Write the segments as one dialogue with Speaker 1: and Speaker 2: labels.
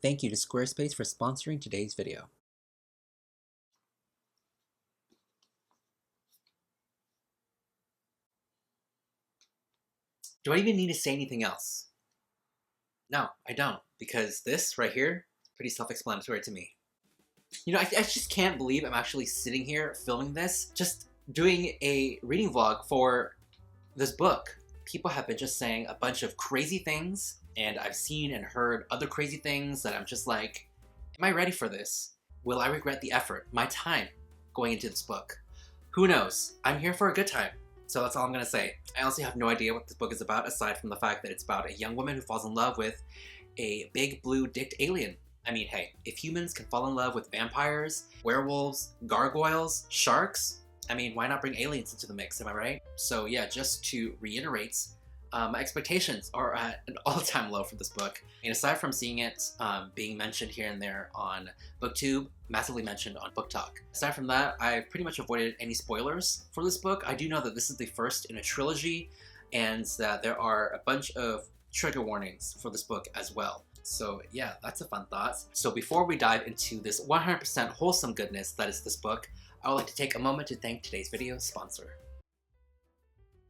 Speaker 1: Thank you to Squarespace for sponsoring today's video. Do I even need to say anything else? No, I don't, because this right here is pretty self-explanatory to me. I just can't believe I'm actually sitting here filming this, just doing a reading vlog for this book. People have been just saying a bunch of crazy things, and I've seen and heard other crazy things that I'm just like, am I ready for this? Will I regret the effort, my time, going into this book? Who knows? I'm here for a good time. So that's all I'm gonna say. I honestly have no idea what this book is about, aside from the fact that it's about a young woman who falls in love with a big blue-dicked alien. I mean, hey, if humans can fall in love with vampires, werewolves, gargoyles, sharks, I mean, why not bring aliens into the mix, am I right? So yeah, just to reiterate, my expectations are at an all-time low for this book. And aside from seeing it being mentioned here and there on Booktube, massively mentioned on Booktok. Aside from that, I've pretty much avoided any spoilers for this book. I do know that this is the first in a trilogy, and that there are a bunch of trigger warnings for this book as well. So yeah, that's a fun thought. So before we dive into this 100% wholesome goodness that is this book, I would like to take a moment to thank today's video sponsor.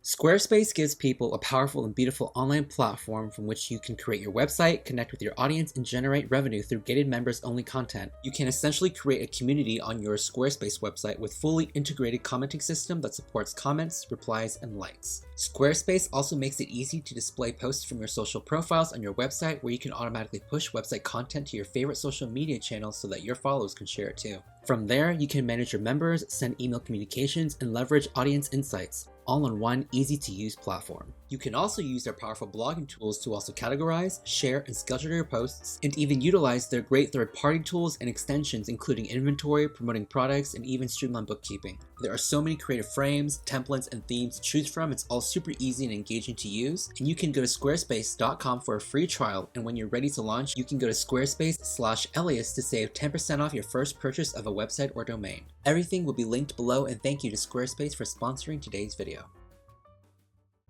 Speaker 1: Squarespace gives people a powerful and beautiful online platform from which you can create your website, connect with your audience, and generate revenue through gated members-only content. You can essentially create a community on your Squarespace website with fully integrated commenting system that supports comments, replies, and likes. Squarespace also makes it easy to display posts from your social profiles on your website, where you can automatically push website content to your favorite social media channels so that your followers can share it too. From there, you can manage your members, send email communications, and leverage audience insights, all on one easy-to-use platform. You can also use their powerful blogging tools to also categorize, share, and schedule your posts, and even utilize their great third-party tools and extensions, including inventory, promoting products, and even streamlined bookkeeping. There are so many creative frames, templates, and themes to choose from. It's all super easy and engaging to use, and you can go to squarespace.com for a free trial, and when you're ready to launch, you can go to squarespace/Elias to save 10% off your first purchase of a website or domain. Everything will be linked below, and thank you to Squarespace for sponsoring today's video.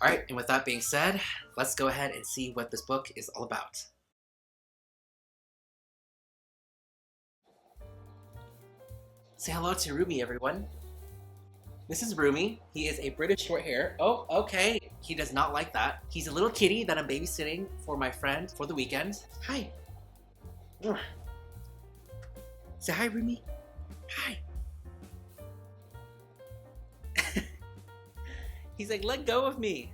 Speaker 1: Alright, and with that being said, let's go ahead and see what this book is all about. Say hello to Rumi, everyone. This is Rumi. He is a British short hair. Oh, okay. He does not like that. He's a little kitty that I'm babysitting for my friend for the weekend. Hi. Say hi, Rumi. Hi. He's like, let go of me.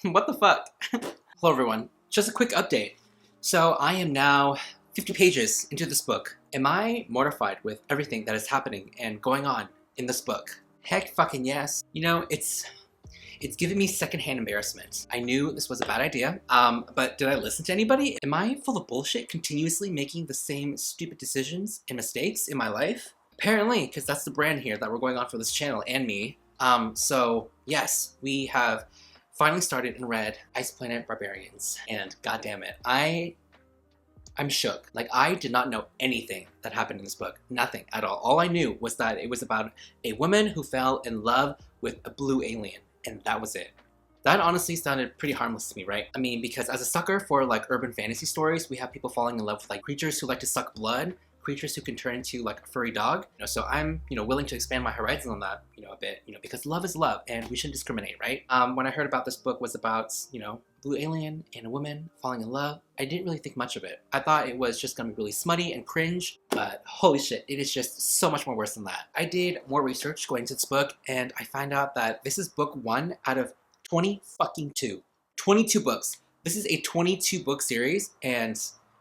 Speaker 1: What the fuck? Hello everyone, just a quick update. So I am now 50 pages into this book. Am I mortified with everything that is happening and going on in this book? Heck fucking yes. You know, it's giving me secondhand embarrassment. I knew this was a bad idea, but did I listen to anybody? Am I full of bullshit, continuously making the same stupid decisions and mistakes in my life? Apparently, because that's the brand here that we're going on for this channel and me. So yes, we have finally started and read Planet Barbarians, and goddamn it, I'm shook. Like, I did not know anything that happened in this book. Nothing at all. All I knew was that it was about a woman who fell in love with a blue alien, and that was it. That honestly sounded pretty harmless to me, right? I mean, because as a sucker for like urban fantasy stories, we have people falling in love with like creatures who like to suck blood, creatures who can turn into like a furry dog. You know, so I'm, willing to expand my horizons on that, a bit, because love is love and we shouldn't discriminate, right? When I heard about this book was about, blue alien and a woman falling in love, I didn't really think much of it. I thought it was just gonna be really smutty and cringe, but holy shit, it is just so much more worse than that. I did more research going into this book and I find out that this is book 1 out of 22 books. This is a 22 book series, and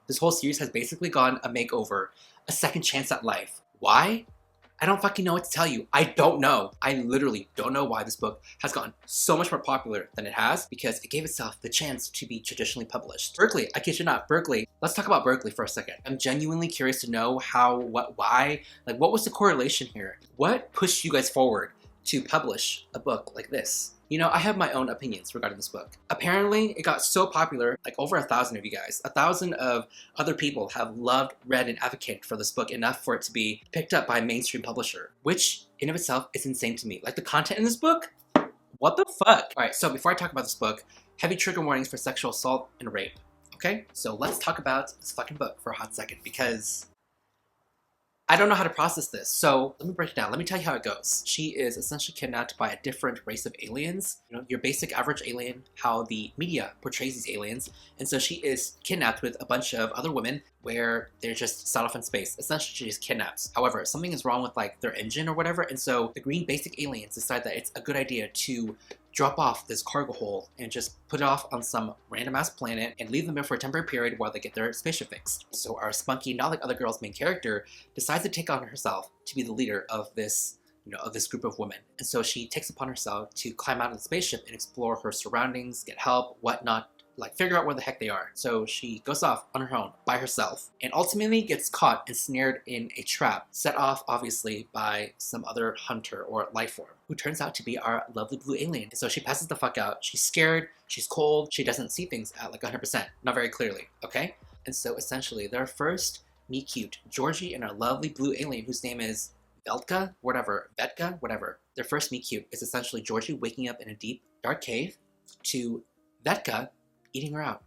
Speaker 1: this whole series has basically gone a makeover, a second chance at life. Why? I don't fucking know what to tell you. I don't know. I literally don't know why this book has gotten so much more popular than it has, because it gave itself the chance to be traditionally published. Berkeley, I kid you not, Berkeley. Let's talk about Berkeley for a second. I'm genuinely curious to know how, what, why, like what was the correlation here? What pushed you guys forward to publish a book like this? I have my own opinions regarding this book. Apparently, it got so popular, like over 1,000 of you guys, 1,000 of other people have loved, read, and advocated for this book enough for it to be picked up by a mainstream publisher, which in of itself is insane to me. Like the content in this book, what the fuck? All right, so before I talk about this book, heavy trigger warnings for sexual assault and rape. Okay, so let's talk about this fucking book for a hot second, because I don't know how to process this, so let me break it down. Let me tell you how it goes. She is essentially kidnapped by a different race of aliens. Your basic average alien, how the media portrays these aliens. And so she is kidnapped with a bunch of other women where they're just set off in space. Essentially, she is kidnapped. However, something is wrong with like their engine or whatever, and so the green basic aliens decide that it's a good idea to drop off this cargo hold and just put it off on some random ass planet and leave them there for a temporary period while they get their spaceship fixed. So our spunky, not like other girls main character, decides to take on herself to be the leader of this, of this group of women. And so she takes upon herself to climb out of the spaceship and explore her surroundings, get help, whatnot, like figure out where the heck they are. So she goes off on her own by herself and ultimately gets caught and snared in a trap set off obviously by some other hunter or life form who turns out to be our lovely blue alien. And so she passes the fuck out. She's scared, she's cold, she doesn't see things at like 100%, not very clearly, okay? And so essentially their first meet cute, Georgie and our lovely blue alien whose name is Vetka, whatever, their first meet cute is essentially Georgie waking up in a deep, dark cave to Vetka eating her out,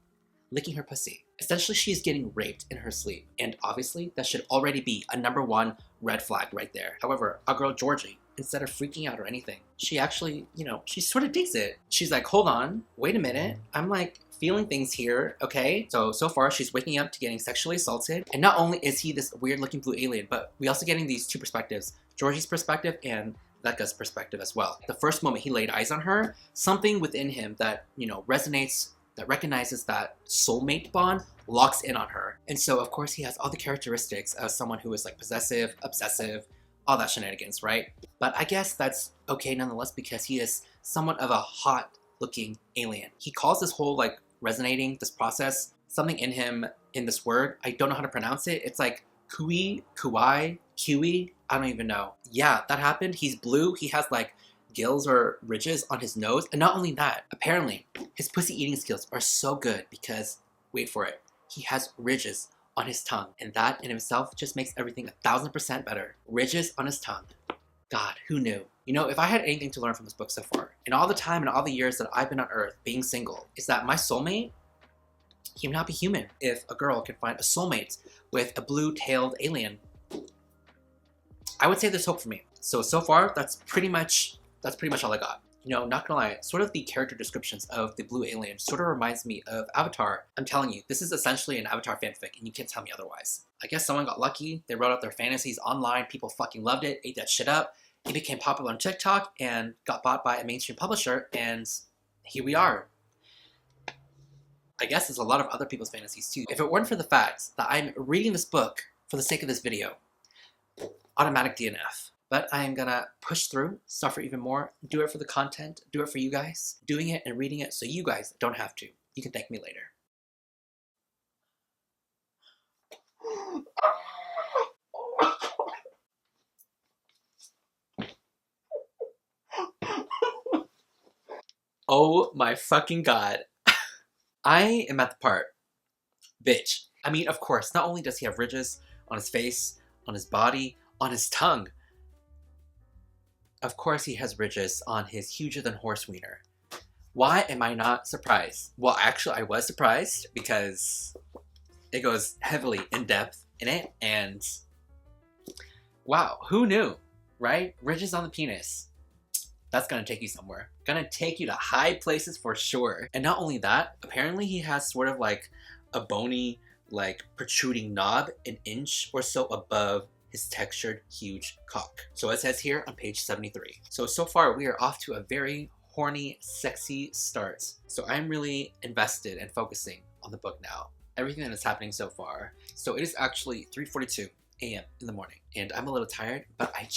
Speaker 1: licking her pussy. Essentially, she's getting raped in her sleep. And obviously, that should already be a #1 red flag right there. However, our girl Georgie, instead of freaking out or anything, she actually, she sort of digs it. She's like, hold on, wait a minute. I'm like feeling things here, okay? So far, she's waking up to getting sexually assaulted. And not only is he this weird looking blue alien, but we also getting these two perspectives, Georgie's perspective and Vetka's perspective as well. The first moment he laid eyes on her, something within him that, resonates, that recognizes that soulmate bond, locks in on her. And so, of course, he has all the characteristics of someone who is like possessive, obsessive, all that shenanigans, right? But I guess that's okay nonetheless because he is somewhat of a hot-looking alien. He calls this whole, like, resonating, this process, something in him, in this word, I don't know how to pronounce it. It's like kui, kuai, kiwi, I don't even know. Yeah, that happened. He's blue. He has, like, gills or ridges on his nose. And not only that, apparently, his pussy eating skills are so good because, wait for it, he has ridges on his tongue. And that in himself just makes everything 1,000% better. Ridges on his tongue. God, who knew? If I had anything to learn from this book so far, in all the time and all the years that I've been on Earth being single, is that my soulmate, he would not be human. If a girl can find a soulmate with a blue-tailed alien, I would say there's hope for me. So far, that's pretty much all I got. Not gonna lie, sort of the character descriptions of the blue alien sort of reminds me of Avatar. I'm telling you, this is essentially an Avatar fanfic, and you can't tell me otherwise. I guess someone got lucky, they wrote out their fantasies online, people fucking loved it, ate that shit up, it became popular on TikTok, and got bought by a mainstream publisher, and here we are. I guess it's a lot of other people's fantasies too. If it weren't for the fact that I'm reading this book for the sake of this video, automatic DNF. But I am gonna push through, suffer even more, do it for the content, do it for you guys, doing it and reading it so you guys don't have to. You can thank me later. Oh my fucking god. I am at the part. Bitch. I mean, of course, not only does he have ridges on his face, on his body, on his tongue, of course he has ridges on his huger than horse wiener. Why am I not surprised? Well, actually, I was surprised because it goes heavily in depth in it, and wow, who knew, right? Ridges on the penis. That's gonna take you somewhere. Gonna take you to high places for sure. And not only that, apparently he has sort of like a bony, like protruding knob an inch or so above his textured, huge cock. So it says here on page 73. So far we are off to a very horny, sexy start. So I'm really invested and focusing on the book now. Everything that is happening so far. So it is actually 3:42 a.m. in the morning, and I'm a little tired, but I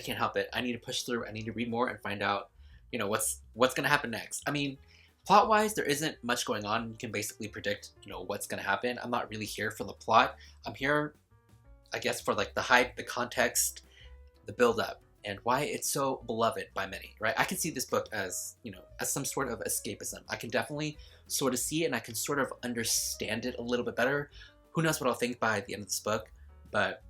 Speaker 1: can't help it. I need to push through. I need to read more and find out, you know, what's gonna happen next. I mean, plot-wise, there isn't much going on. You can basically predict, you know, what's gonna happen. I'm not really here for the plot. I'm here, I guess, for like the hype, the context, the build-up, and why it's so beloved by many, right? I can see this book as, you know, as some sort of escapism. I can definitely sort of see it, and I can sort of understand it a little bit better. Who knows what I'll think by the end of this book, but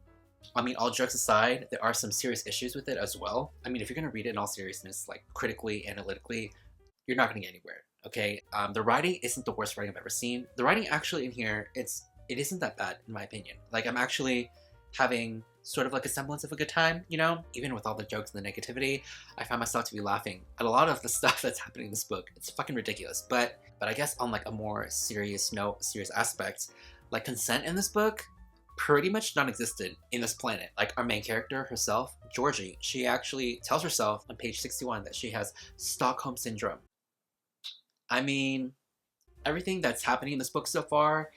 Speaker 1: I mean, all jokes aside, there are some serious issues with it as well. I mean, if you're gonna read it in all seriousness, like critically, analytically, you're not gonna get anywhere, okay? The writing isn't the worst writing I've ever seen. The writing actually in here, it isn't that bad in my opinion. Like, I'm actually having sort of like a semblance of a good time, you know? Even with all the jokes and the negativity, I find myself to be laughing at a lot of the stuff that's happening in this book. It's fucking ridiculous. But I guess on like a more serious note, serious aspect, like consent in this book, pretty much non-existent in this planet. Like our main character herself, Georgie, she actually tells herself on page 61 that she has Stockholm Syndrome. I mean, everything that's happening in this book so far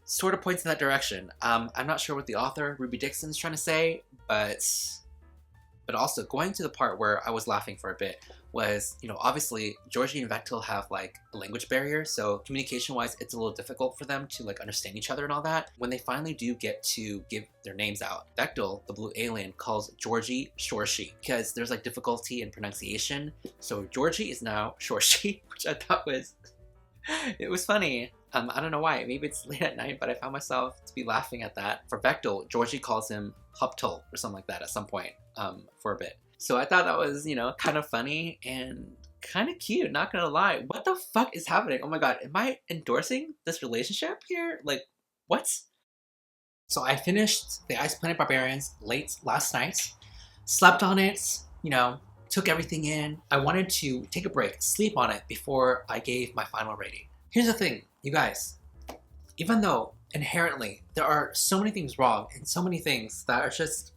Speaker 1: sort of points in that direction. I'm not sure what the author, Ruby Dixon, is trying to say, but also going to the part where I was laughing for a bit was, you know, obviously Georgie and Vectil have like a language barrier, so communication-wise it's a little difficult for them to like understand each other and all that. When they finally do get to give their names out, Vectil, the blue alien, calls Georgie Shorshi because there's like difficulty in pronunciation. So Georgie is now Shorshi, which I thought was, it was funny. I don't know why, maybe it's late at night, but I found myself to be laughing at that. For Vectil, Georgie calls him Huptul or something like that at some point for a bit. So I thought that was, you know, kind of funny and kind of cute, not gonna lie. What the fuck is happening? Oh my god, am I endorsing this relationship here? Like, what? So I finished the Planet Barbarians late last night, slept on it, you know, took everything in. I wanted to take a break, sleep on it before I gave my final rating. Here's the thing, you guys. Even though inherently there are so many things wrong and so many things that are just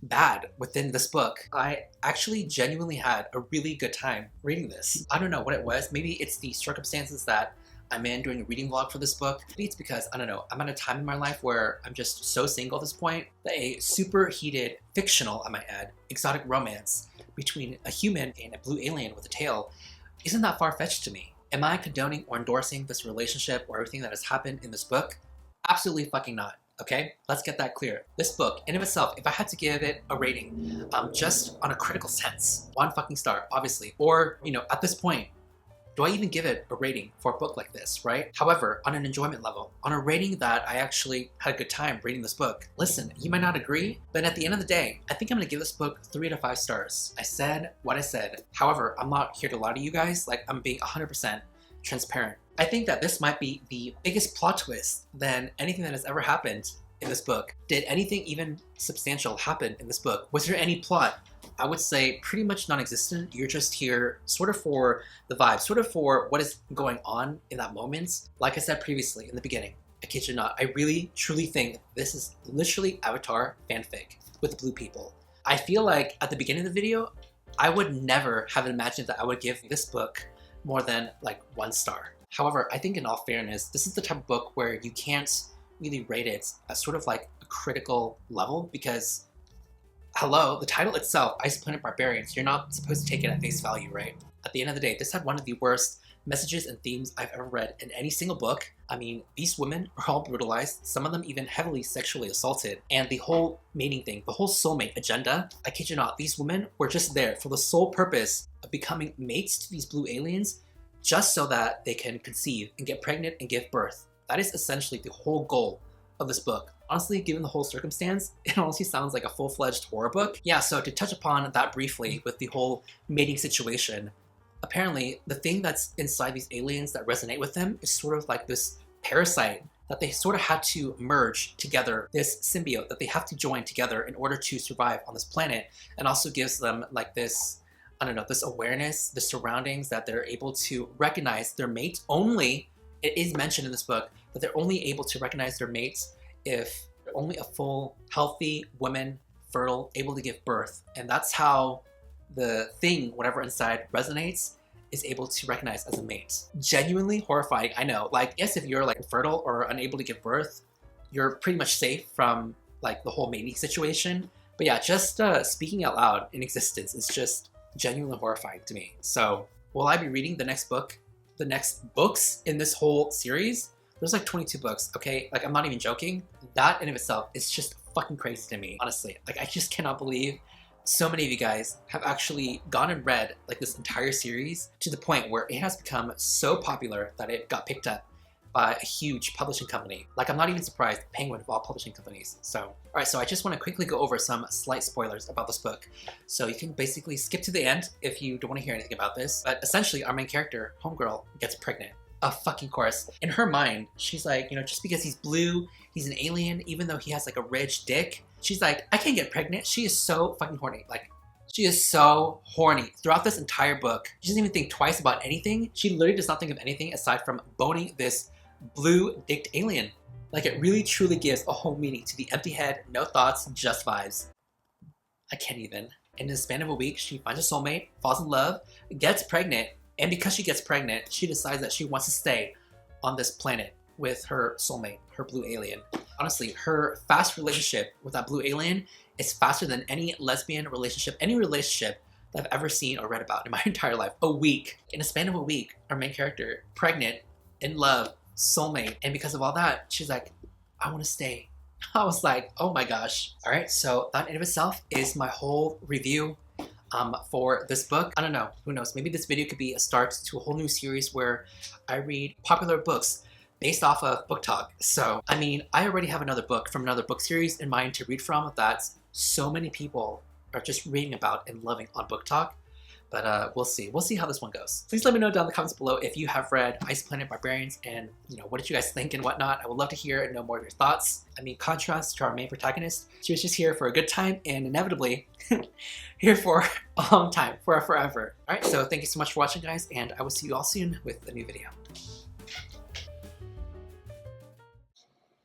Speaker 1: bad within this book, I actually genuinely had a really good time reading this. I don't know what it was. Maybe it's the circumstances that I'm in doing a reading vlog for this book. Maybe it's because, I don't know, I'm at a time in my life where I'm just so single at this point that a super heated, fictional, I might add, exotic romance between a human and a blue alien with a tail isn't that far-fetched to me. Am I condoning or endorsing this relationship or everything that has happened in this book? Absolutely fucking not. Okay, let's get that clear. This book, in of itself, if I had to give it a rating, just on a critical sense, 1 fucking star, obviously. Or, you know, at this point, do I even give it a rating for a book like this, right? However, on an enjoyment level, on a rating that I actually had a good time reading this book, listen, you might not agree, but at the end of the day, I think I'm gonna give this book 3 to 5 stars. I said what I said. However, I'm not here to lie to you guys, like I'm being 100% transparent. I think that this might be the biggest plot twist than anything that has ever happened in this book. Did anything even substantial happen in this book? Was there any plot? I would say pretty much non-existent. You're just here sort of for the vibe, sort of for what is going on in that moment. Like I said previously in the beginning, I kid you not, I really truly think this is literally Avatar fanfic with the blue people. I feel like at the beginning of the video, I would never have imagined that I would give this book more than like 1 star. However, I think in all fairness, this is the type of book where you can't really rate it as sort of like a critical level because, hello, the title itself, Ice Planet Barbarians, you're not supposed to take it at face value, right? At the end of the day, this had one of the worst messages and themes I've ever read in any single book. I mean, these women are all brutalized, some of them even heavily sexually assaulted, and the whole mating thing, the whole soulmate agenda, I kid you not, these women were just there for the sole purpose of becoming mates to these blue aliens just so that they can conceive and get pregnant and give birth. That is essentially the whole goal of this book. Honestly, given the whole circumstance, it honestly sounds like a full-fledged horror book. Yeah, so to touch upon that briefly with the whole mating situation, apparently the thing that's inside these aliens that resonate with them is sort of like this parasite that they sort of had to merge together, this symbiote that they have to join together in order to survive on this planet, and also gives them like this, I don't know, this awareness, the surroundings, that they're able to recognize their mate only. It is mentioned in this book that they're only able to recognize their mates if they're only a full, healthy woman, fertile, able to give birth. And that's how the thing, whatever inside resonates, is able to recognize as a mate. Genuinely horrifying, I know. Like, yes, if you're like infertile or unable to give birth, you're pretty much safe from like the whole mating situation. But yeah, just speaking out loud in existence is just genuinely horrifying to me. So will I be reading the next book, the next books in this whole series? There's like 22 books, okay? Like, I'm not even joking. That in of itself is just fucking crazy to me, honestly. Like, I just cannot believe so many of you guys have actually gone and read like this entire series to the point where it has become so popular that it got picked up by a huge publishing company. Like, I'm not even surprised, Penguin of all publishing companies. So, all right, so I just want to quickly go over some slight spoilers about this book. So you can basically skip to the end if you don't want to hear anything about this. But essentially, our main character, Homegirl, gets pregnant. Of fucking course. In her mind, she's like, you know, just because he's blue, he's an alien, even though he has like a ridged dick, she's like, I can't get pregnant. She is so fucking horny. Like, she is so horny. Throughout this entire book, she doesn't even think twice about anything. She literally does not think of anything aside from boning this blue-dicked alien. Like, it really truly gives a whole meaning to the empty head, no thoughts, just vibes. I can't even. In the span of a week, she finds a soulmate, falls in love, gets pregnant, and because she gets pregnant, she decides that she wants to stay on this planet with her soulmate, her blue alien. Honestly, her fast relationship with that blue alien is faster than any lesbian relationship, any relationship that I've ever seen or read about in my entire life. A week. In a span of a week, our main character, pregnant, in love, soulmate, and because of all that, she's like, I want to stay. I was like, oh my gosh. All right, so that in of itself is my whole review for this book. I don't know, who knows, maybe this video could be a start to a whole new series where I read popular books based off of Booktook. So, I mean, I already have another book from another book series in mind to read from that so many people are just reading about and loving on Booktook. But we'll see. We'll see how this one goes. Please let me know down in the comments below if you have read Ice Planet Barbarians and, you know, what did you guys think and whatnot. I would love to hear and know more of your thoughts. I mean, contrast to our main protagonist, she was just here for a good time and inevitably here for a long time, for forever. All right, so thank you so much for watching, guys, and I will see you all soon with a new video.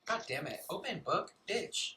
Speaker 1: God damn it. Open book, bitch.